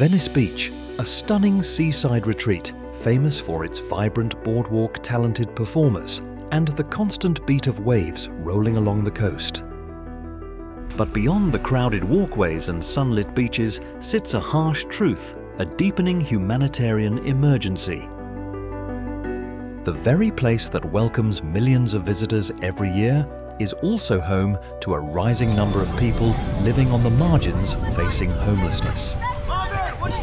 Venice Beach, a stunning seaside retreat famous for its vibrant boardwalk talented performers and the constant beat of waves rolling along the coast. But beyond the crowded walkways and sunlit beaches sits a harsh truth, a deepening humanitarian emergency. The very place that welcomes millions of visitors every year is also home to a rising number of people living on the margins facing homelessness.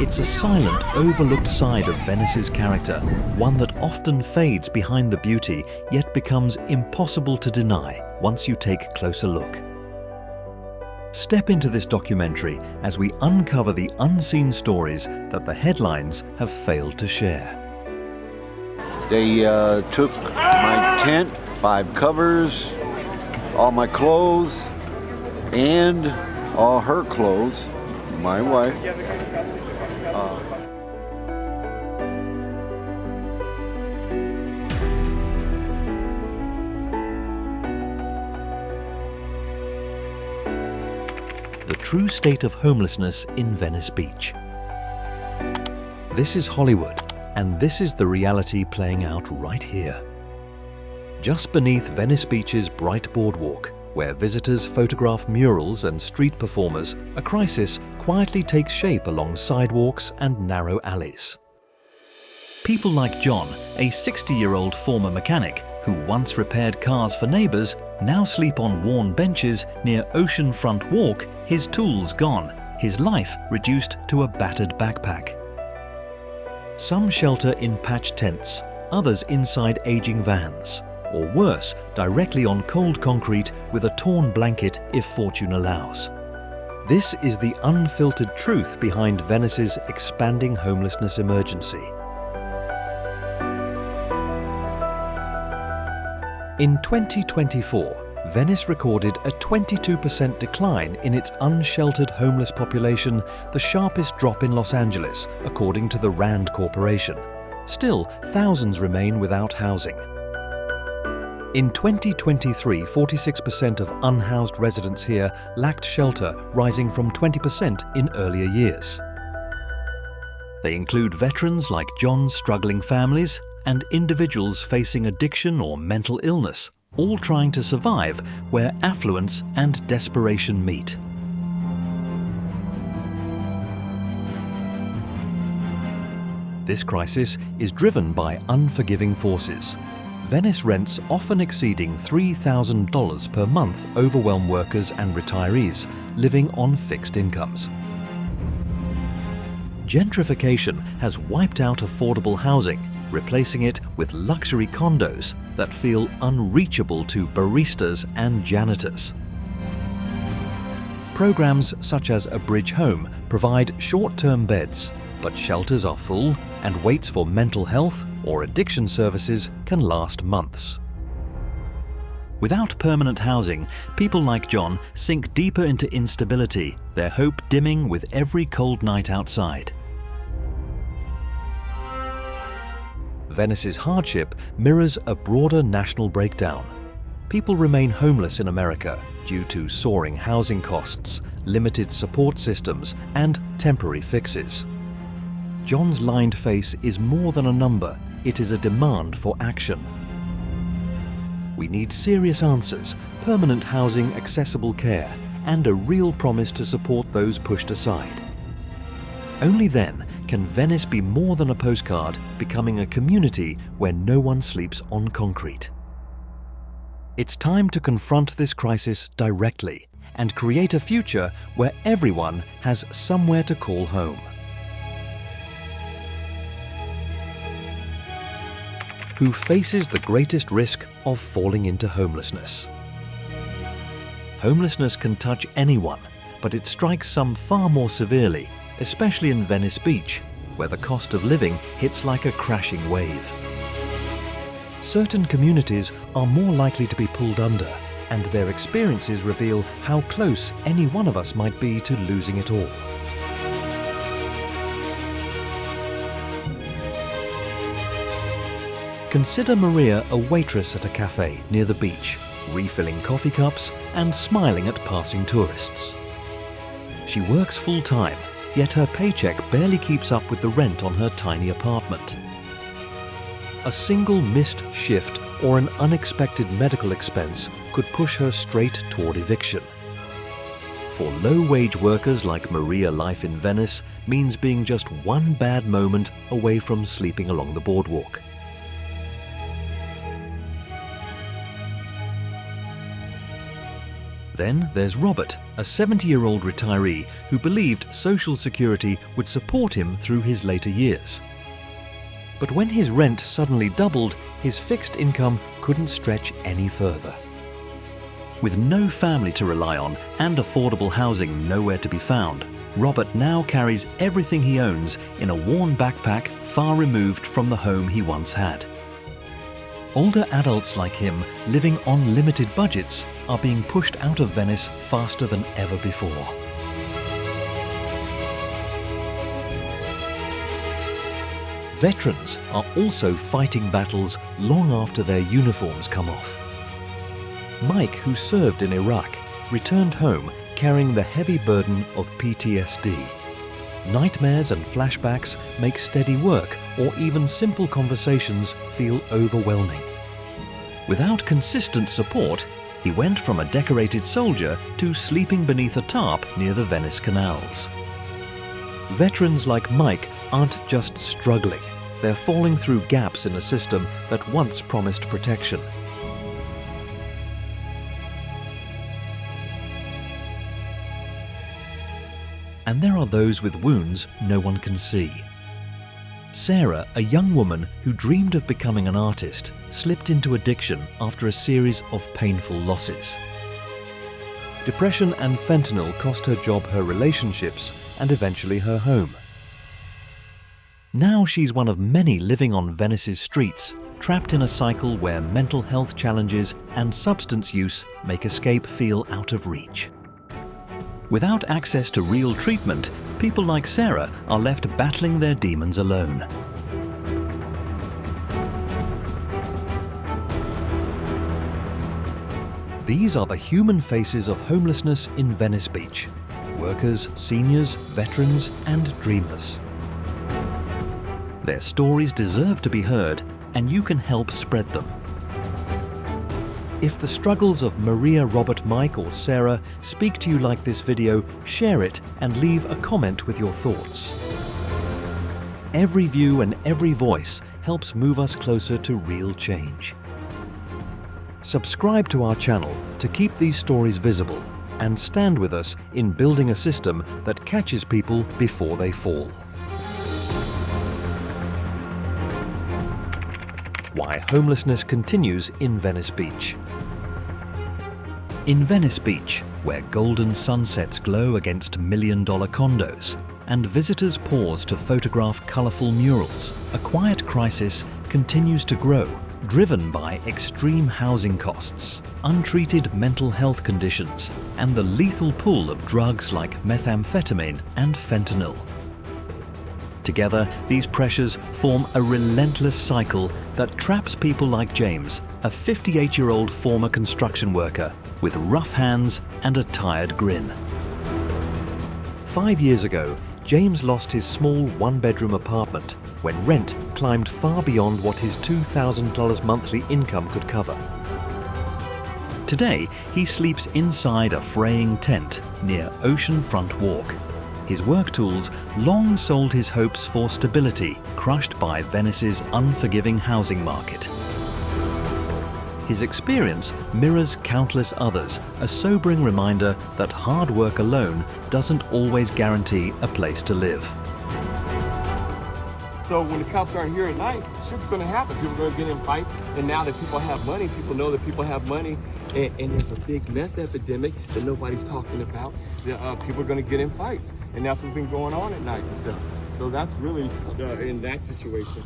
It's a silent, overlooked side of Venice's character, one that often fades behind the beauty, yet becomes impossible to deny once you take a closer look. Step into this documentary as we uncover the unseen stories that the headlines have failed to share. They took my tent, 5 covers, all my clothes, and all her clothes, my wife. The true state of homelessness in Venice Beach. This is Hollywood, and this is the reality playing out right here. Just beneath Venice Beach's bright boardwalk, where visitors photograph murals and street performers, a crisis quietly takes shape along sidewalks and narrow alleys. People like John, a 60-year-old former mechanic who once repaired cars for neighbors, now sleep on worn benches near Oceanfront Walk, his tools gone, his life reduced to a battered backpack. Some shelter in patched tents, others inside aging vans, or worse, directly on cold concrete with a torn blanket if fortune allows. This is the unfiltered truth behind Venice's expanding homelessness emergency. In 2024, Venice recorded a 22% decline in its unsheltered homeless population, the sharpest drop in Los Angeles, according to the Rand Corporation. Still, thousands remain without housing. In 2023, 46% of unhoused residents here lacked shelter, rising from 20% in earlier years. They include veterans like John's struggling families and individuals facing addiction or mental illness, all trying to survive where affluence and desperation meet. This crisis is driven by unforgiving forces. Venice rents often exceeding $3,000 per month overwhelm workers and retirees living on fixed incomes. Gentrification has wiped out affordable housing, replacing it with luxury condos that feel unreachable to baristas and janitors. Programs such as A Bridge Home provide short-term beds, but shelters are full and waits for mental health or addiction services can last months. Without permanent housing, people like John sink deeper into instability, their hope dimming with every cold night outside. Venice's hardship mirrors a broader national breakdown. People remain homeless in America due to soaring housing costs, limited support systems, and temporary fixes. John's lined face is more than a number, it is a demand for action. We need serious answers, permanent housing, accessible care, and a real promise to support those pushed aside. Only then can Venice be more than a postcard, becoming a community where no one sleeps on concrete. It's time to confront this crisis directly and create a future where everyone has somewhere to call home. Who faces the greatest risk of falling into homelessness? Homelessness can touch anyone, but it strikes some far more severely, especially in Venice Beach, where the cost of living hits like a crashing wave. Certain communities are more likely to be pulled under, and their experiences reveal how close any one of us might be to losing it all. Consider Maria a waitress at a cafe near the beach, refilling coffee cups and smiling at passing tourists. She works full-time, yet her paycheck barely keeps up with the rent on her tiny apartment. A single missed shift or an unexpected medical expense could push her straight toward eviction. For low-wage workers like Maria, life in Venice means being just one bad moment away from sleeping along the boardwalk. Then there's Robert, a 70-year-old retiree who believed Social Security would support him through his later years. But when his rent suddenly doubled, his fixed income couldn't stretch any further. With no family to rely on and affordable housing nowhere to be found, Robert now carries everything he owns in a worn backpack far removed from the home he once had. Older adults like him, living on limited budgets, are being pushed out of Venice faster than ever before. Veterans are also fighting battles long after their uniforms come off. Mike, who served in Iraq, returned home carrying the heavy burden of PTSD. Nightmares and flashbacks make steady work or even simple conversations feel overwhelming. Without consistent support, he went from a decorated soldier to sleeping beneath a tarp near the Venice canals. Veterans like Mike aren't just struggling, they're falling through gaps in a system that once promised protection. And there are those with wounds no one can see. Sarah, a young woman who dreamed of becoming an artist, slipped into addiction after a series of painful losses. Depression and fentanyl cost her job, her relationships, and eventually her home. Now she's one of many living on Venice's streets, trapped in a cycle where mental health challenges and substance use make escape feel out of reach. Without access to real treatment, people like Sarah are left battling their demons alone. These are the human faces of homelessness in Venice Beach. Workers, seniors, veterans, and dreamers. Their stories deserve to be heard, and you can help spread them. If the struggles of Maria, Robert, Mike, or Sarah speak to you like this video, share it and leave a comment with your thoughts. Every view and every voice helps move us closer to real change. Subscribe to our channel to keep these stories visible and stand with us in building a system that catches people before they fall. Why homelessness continues in Venice Beach. In Venice Beach, where golden sunsets glow against million-dollar condos, and visitors pause to photograph colourful murals, a quiet crisis continues to grow, driven by extreme housing costs, untreated mental health conditions, and the lethal pull of drugs like methamphetamine and fentanyl. Together, these pressures form a relentless cycle that traps people like James, a 58-year-old former construction worker with rough hands and a tired grin. 5 years ago, James lost his small one-bedroom apartment when rent climbed far beyond what his $2,000 monthly income could cover. Today, he sleeps inside a fraying tent near Oceanfront Walk. His work tools long sold his hopes for stability, crushed by Venice's unforgiving housing market. His experience mirrors countless others, a sobering reminder that hard work alone doesn't always guarantee a place to live. So when the cops aren't here at night, shit's gonna happen. People are gonna get in fights, and now that people have money, people know that people have money, and there's a big meth epidemic that nobody's talking about. People are gonna get in fights, and that's what's been going on at night and stuff. So that's really in that situation.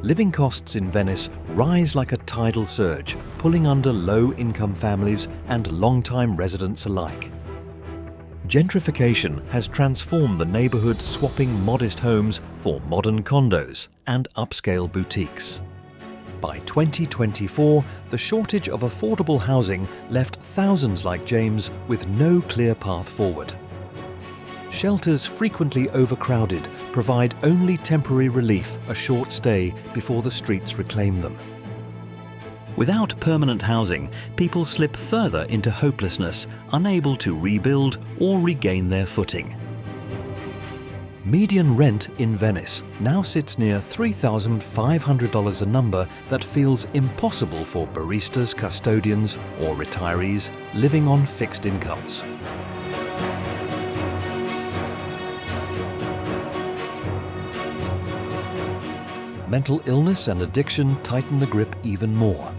Living costs in Venice rise like a tidal surge, pulling under low-income families and long-time residents alike. Gentrification has transformed the neighborhood, swapping modest homes for modern condos and upscale boutiques. By 2024, the shortage of affordable housing left thousands like James with no clear path forward. Shelters, frequently overcrowded, provide only temporary relief, a short stay before the streets reclaim them. Without permanent housing, people slip further into hopelessness, unable to rebuild or regain their footing. Median rent in Venice now sits near $3,500, a number that feels impossible for baristas, custodians, or retirees living on fixed incomes. Mental illness and addiction tighten the grip even more.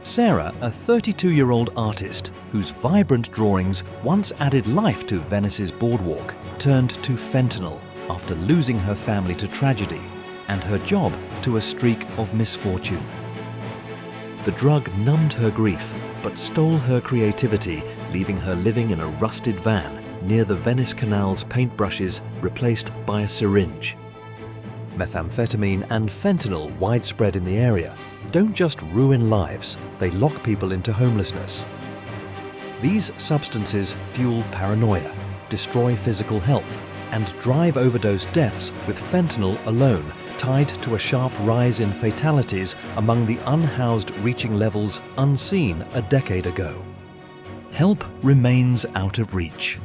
Sarah, a 32-year-old artist whose vibrant drawings once added life to Venice's boardwalk, turned to fentanyl after losing her family to tragedy and her job to a streak of misfortune. The drug numbed her grief but stole her creativity, leaving her living in a rusted van near the Venice Canal's paintbrushes, replaced by a syringe. Methamphetamine and fentanyl, widespread in the area, don't just ruin lives, they lock people into homelessness. These substances fuel paranoia, destroy physical health, and drive overdose deaths, with fentanyl alone tied to a sharp rise in fatalities among the unhoused, reaching levels unseen a decade ago. Help remains out of reach.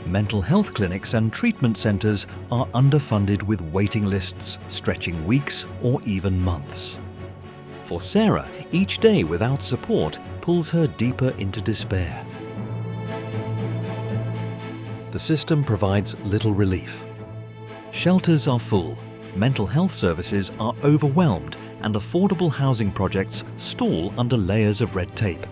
Mental health clinics and treatment centres are underfunded, with waiting lists stretching weeks or even months. For Sarah, each day without support pulls her deeper into despair. The system provides little relief. Shelters are full, mental health services are overwhelmed, and affordable housing projects stall under layers of red tape.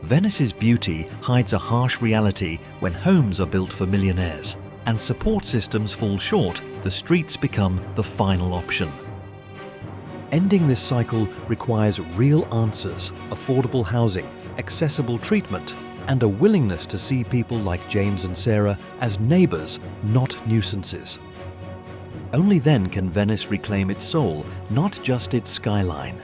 Venice's beauty hides a harsh reality. When homes are built for millionaires and support systems fall short, the streets become the final option. Ending this cycle requires real answers: affordable housing, accessible treatment, and a willingness to see people like James and Sarah as neighbours, not nuisances. Only then can Venice reclaim its soul, not just its skyline.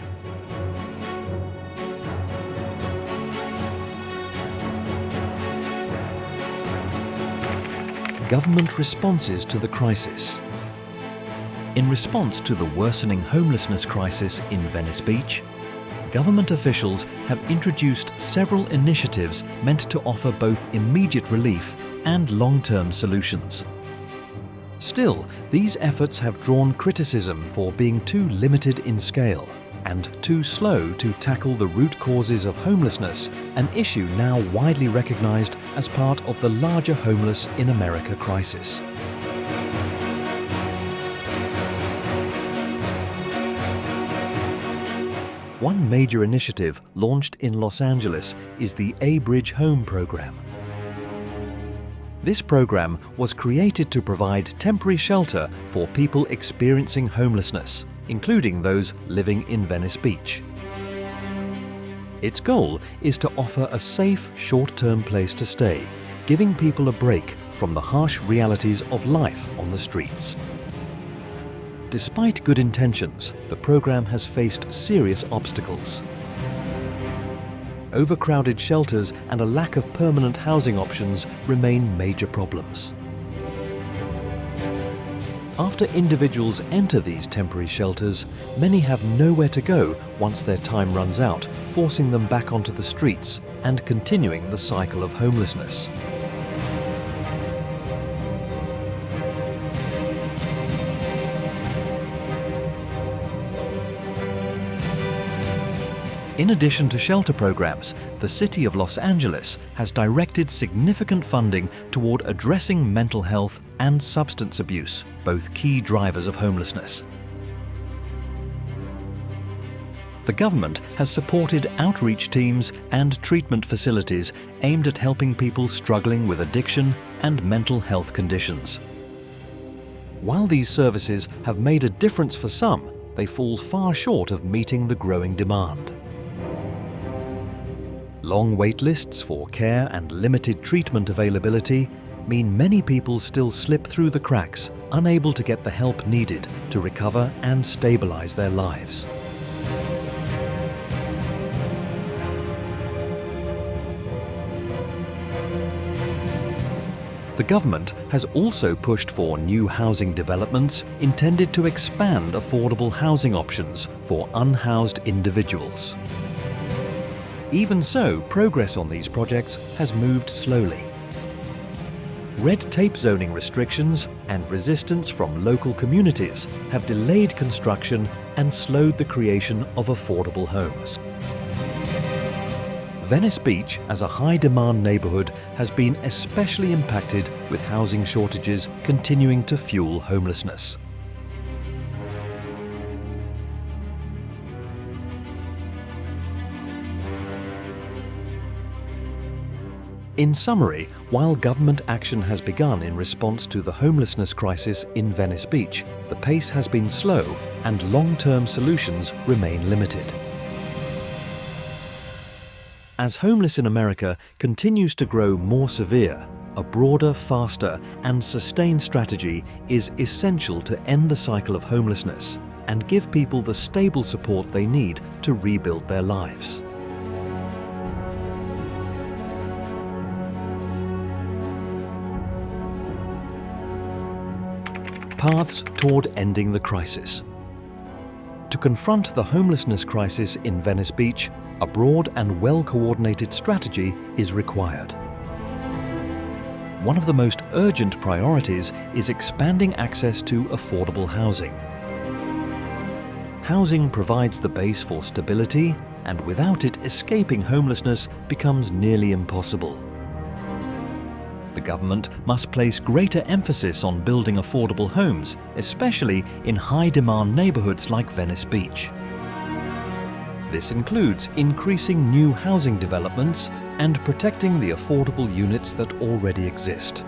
Government responses to the crisis. In response to the worsening homelessness crisis in Venice Beach, government officials have introduced several initiatives meant to offer both immediate relief and long-term solutions. Still, these efforts have drawn criticism for being too limited in scale and too slow to tackle the root causes of homelessness, an issue now widely recognized as part of the larger homeless in America crisis. One major initiative launched in Los Angeles is the A Bridge Home program. This program was created to provide temporary shelter for people experiencing homelessness, including those living in Venice Beach. Its goal is to offer a safe, short-term place to stay, giving people a break from the harsh realities of life on the streets. Despite good intentions, the program has faced serious obstacles. Overcrowded shelters and a lack of permanent housing options remain major problems. After individuals enter these temporary shelters, many have nowhere to go once their time runs out, forcing them back onto the streets and continuing the cycle of homelessness. In addition to shelter programs, the City of Los Angeles has directed significant funding toward addressing mental health and substance abuse, both key drivers of homelessness. The government has supported outreach teams and treatment facilities aimed at helping people struggling with addiction and mental health conditions. While these services have made a difference for some, they fall far short of meeting the growing demand. Long wait lists for care and limited treatment availability mean many people still slip through the cracks, unable to get the help needed to recover and stabilize their lives. The government has also pushed for new housing developments intended to expand affordable housing options for unhoused individuals. Even so, progress on these projects has moved slowly. Red tape zoning restrictions and resistance from local communities have delayed construction and slowed the creation of affordable homes. Venice Beach, as a high-demand neighbourhood, has been especially impacted with housing shortages continuing to fuel homelessness. In summary, while government action has begun in response to the homelessness crisis in Venice Beach, the pace has been slow and long-term solutions remain limited. As homeless in America continues to grow more severe, a broader, faster and sustained strategy is essential to end the cycle of homelessness and give people the stable support they need to rebuild their lives. Paths toward ending the crisis. To confront the homelessness crisis in Venice Beach, a broad and well-coordinated strategy is required. One of the most urgent priorities is expanding access to affordable housing. Housing provides the base for stability, and without it, escaping homelessness becomes nearly impossible. The government must place greater emphasis on building affordable homes, especially in high-demand neighbourhoods like Venice Beach. This includes increasing new housing developments and protecting the affordable units that already exist.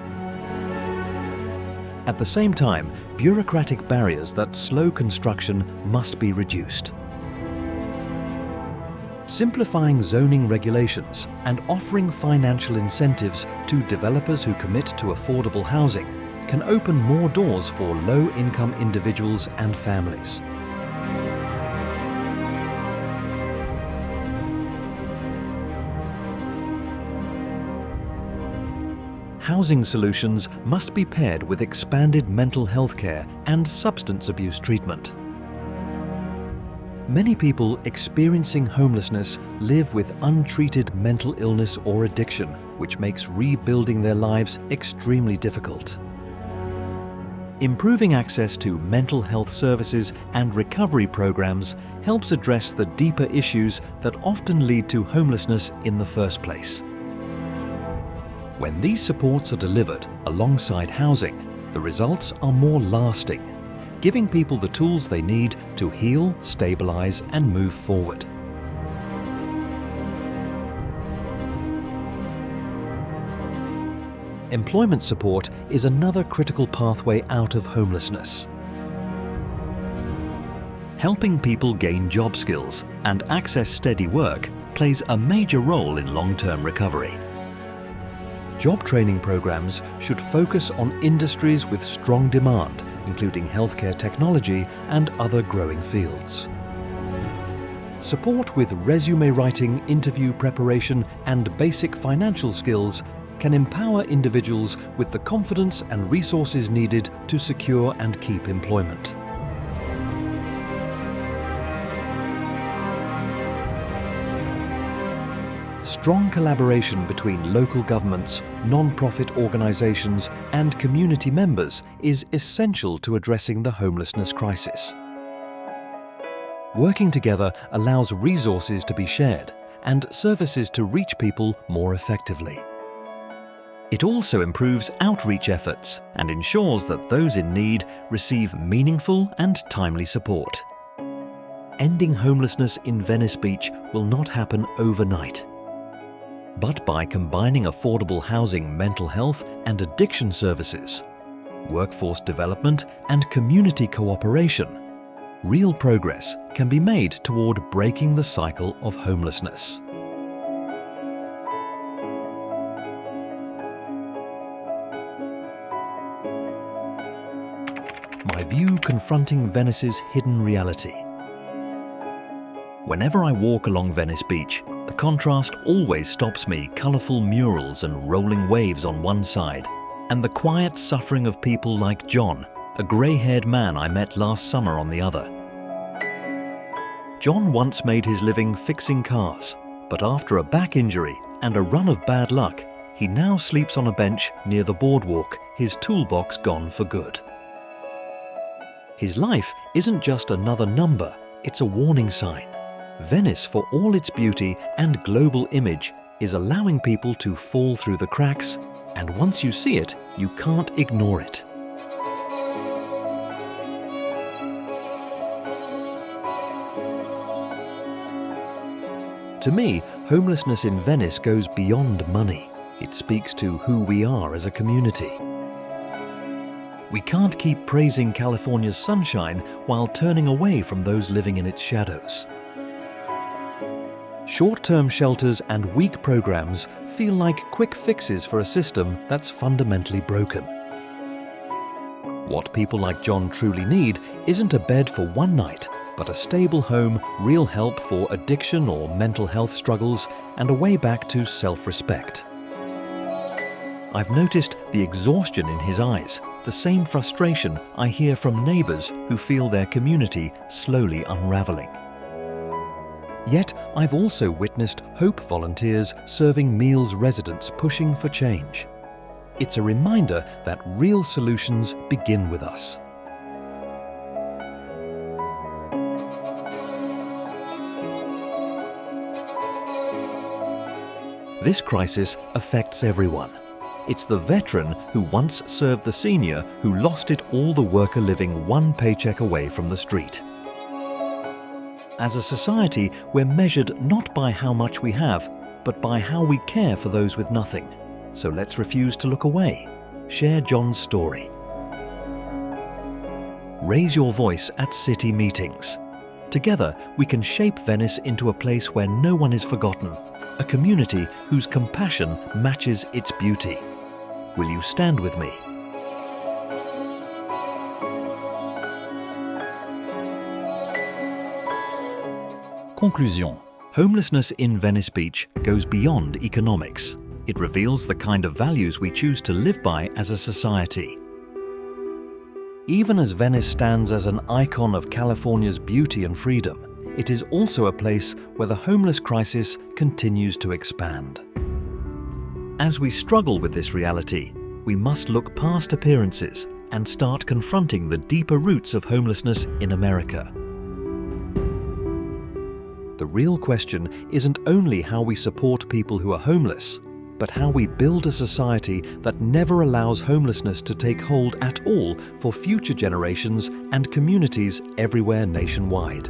At the same time, bureaucratic barriers that slow construction must be reduced. Simplifying zoning regulations and offering financial incentives to developers who commit to affordable housing can open more doors for low-income individuals and families. Housing solutions must be paired with expanded mental health care and substance abuse treatment. Many people experiencing homelessness live with untreated mental illness or addiction, which makes rebuilding their lives extremely difficult. Improving access to mental health services and recovery programs helps address the deeper issues that often lead to homelessness in the first place. When these supports are delivered alongside housing, the results are more lasting, giving people the tools they need to heal, stabilize, and move forward. Employment support is another critical pathway out of homelessness. Helping people gain job skills and access steady work plays a major role in long-term recovery. Job training programs should focus on industries with strong demand, including healthcare technology and other growing fields. Support with resume writing, interview preparation, and basic financial skills can empower individuals with the confidence and resources needed to secure and keep employment. Strong collaboration between local governments, non-profit organizations, and community members is essential to addressing the homelessness crisis. Working together allows resources to be shared and services to reach people more effectively. It also improves outreach efforts and ensures that those in need receive meaningful and timely support. Ending homelessness in Venice Beach will not happen overnight. But by combining affordable housing, mental health and addiction services, workforce development and community cooperation, real progress can be made toward breaking the cycle of homelessness. My view confronting Venice's hidden reality. Whenever I walk along Venice Beach, the contrast always stops me. Colourful murals and rolling waves on one side, and the quiet suffering of people like John, a grey-haired man I met last summer on the other. John once made his living fixing cars, but after a back injury and a run of bad luck, he now sleeps on a bench near the boardwalk, his toolbox gone for good. His life isn't just another number, it's a warning sign. Venice, for all its beauty and global image, is allowing people to fall through the cracks, and once you see it, you can't ignore it. To me, homelessness in Venice goes beyond money. It speaks to who we are as a community. We can't keep praising California's sunshine while turning away from those living in its shadows. Short-term shelters and weak programs feel like quick fixes for a system that's fundamentally broken. What people like John truly need isn't a bed for one night, but a stable home, real help for addiction or mental health struggles, and a way back to self-respect. I've noticed the exhaustion in his eyes, the same frustration I hear from neighbours who feel their community slowly unravelling. Yet I've also witnessed Hope volunteers serving meals residents pushing for change. It's a reminder that real solutions begin with us. This crisis affects everyone. It's the veteran who once served the senior who lost it all, the worker living one paycheck away from the street. As a society, we're measured not by how much we have, but by how we care for those with nothing. So let's refuse to look away. Share John's story. Raise your voice at city meetings. Together, we can shape Venice into a place where no one is forgotten, a community whose compassion matches its beauty. Will you stand with me? Conclusion. Homelessness in Venice Beach goes beyond economics. It reveals the kind of values we choose to live by as a society. Even as Venice stands as an icon of California's beauty and freedom, it is also a place where the homeless crisis continues to expand. As we struggle with this reality, we must look past appearances and start confronting the deeper roots of homelessness in America. The real question isn't only how we support people who are homeless, but how we build a society that never allows homelessness to take hold at all for future generations and communities everywhere nationwide.